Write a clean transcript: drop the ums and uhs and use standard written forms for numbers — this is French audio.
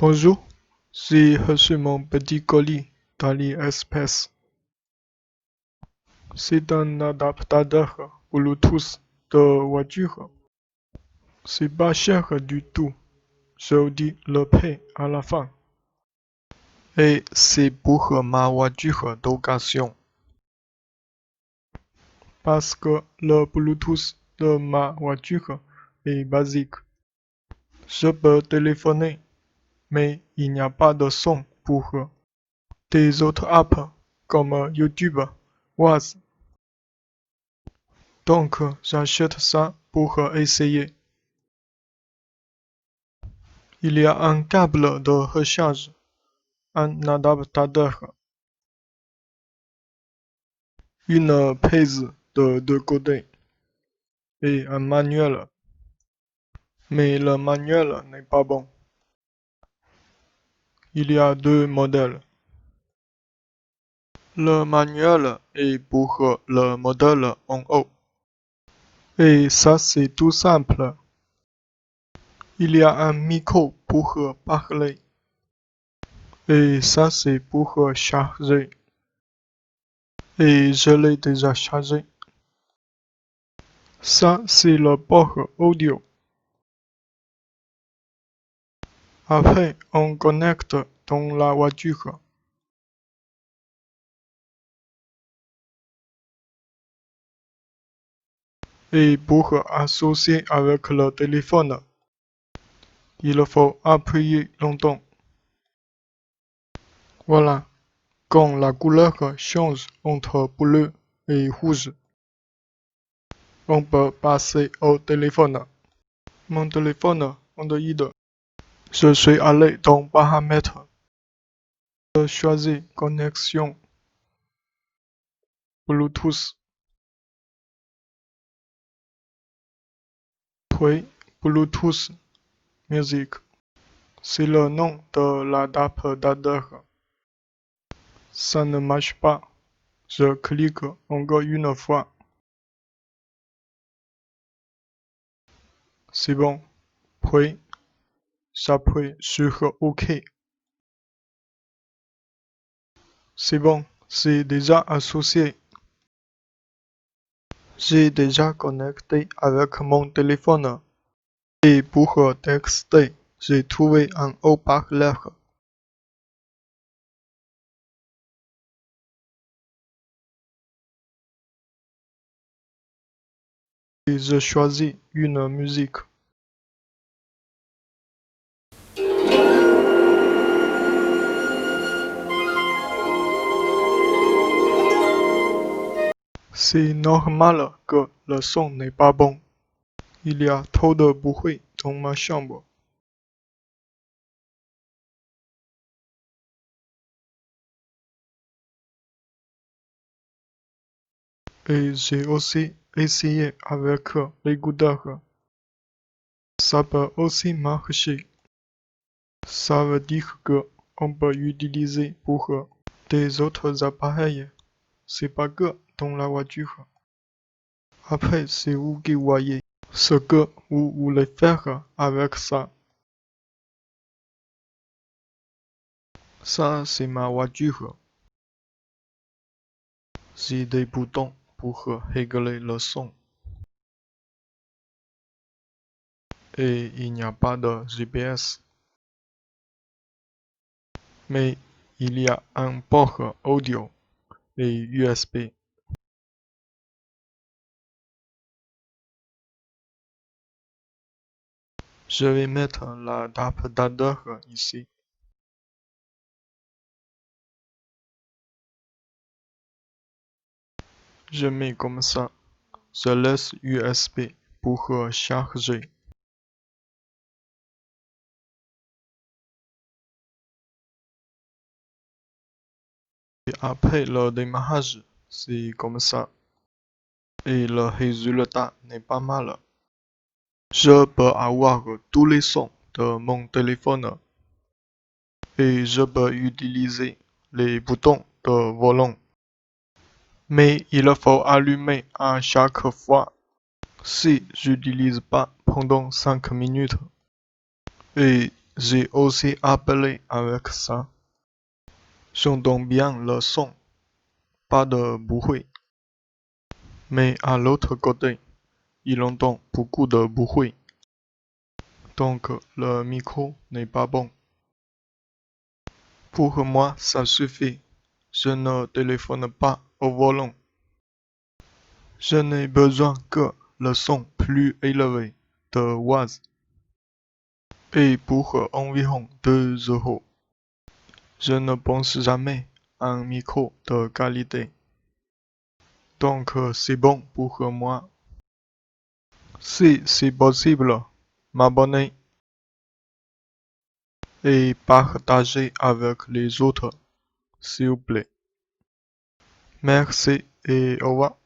Bonjour, j'ai reçu mon petit colis d'AliExpress. C'est un adaptateur Bluetooth de voiture. C'est pas cher du tout. Je vous dis le prix à la fin. Et c'est pour ma voiture d'occasion. Parce que le Bluetooth de ma voiture est basique. Je peux téléphoner, mais il n'y a pas de son pour des autres apps comme YouTube, Waze. Donc, j'achète ça pour essayer. Il y a un câble de recharge, un adaptateur, une prise de deux côtés et un manuel. Mais le manuel n'est pas bon. Il y a deux modèles. Le manuel est pour le modèle en haut. Et ça, c'est tout simple. Il y a un micro pour parler. Et ça, c'est pour charger. Et je l'ai déjà chargé. Ça, c'est le port audio. Après, on connecte dans la voiture. Et pour associer avec le téléphone, il faut appuyer longtemps. Voilà. Quand la couleur change entre bleu et rouge, on peut passer au téléphone. Mon téléphone Android. Je suis allé dans Paramètres. Je choisis Connexion Bluetooth. Puis Bluetooth Music. C'est le nom de l'adaptateur. Ça ne marche pas. Je clique encore une fois. C'est bon. Puis, j'appuie sur OK. C'est bon, c'est déjà associé. J'ai déjà connecté avec mon téléphone. Et pour texter, j'ai trouvé un haut-parleur. Et je choisis une musique. C'est normal que le son n'est pas bon. Il y a trop de bruit dans ma chambre. Et j'ai aussi essayé avec l'écouteur. Ça peut aussi marcher. Ça veut dire que on peut utiliser pour des autres appareils. C'est pas que dans la voiture. Après, c'est vous qui voyez ce que vous voulez faire avec ça. Ça, c'est ma voiture. J'ai des boutons pour régler le son. Et il n'y a pas de GPS. Mais il y a un port audio et USB. Je vais mettre l'adaptateur ici. Je mets comme ça. Je laisse USB pour charger. Et après le démarrage, c'est comme ça. Et le résultat n'est pas mal. Je peux avoir tous les sons de mon téléphone. Et je peux utiliser les boutons de volant. Mais il faut allumer à chaque fois. Si j'utilise pas pendant 5 minutes. Et J'ai aussi appelé avec ça. J'entends bien le son, pas de bruit. Mais à l'autre côté, il entend beaucoup de bruit. Donc le micro n'est pas bon. Pour moi, ça suffit. Je ne téléphone pas au volant. Je n'ai besoin que le son plus élevé de watts et pour environ 2 euros. Je ne pense jamais à un micro de qualité. Donc c'est bon pour moi. Si c'est possible, m'abonner et partager avec les autres, s'il vous plaît. Merci et au revoir.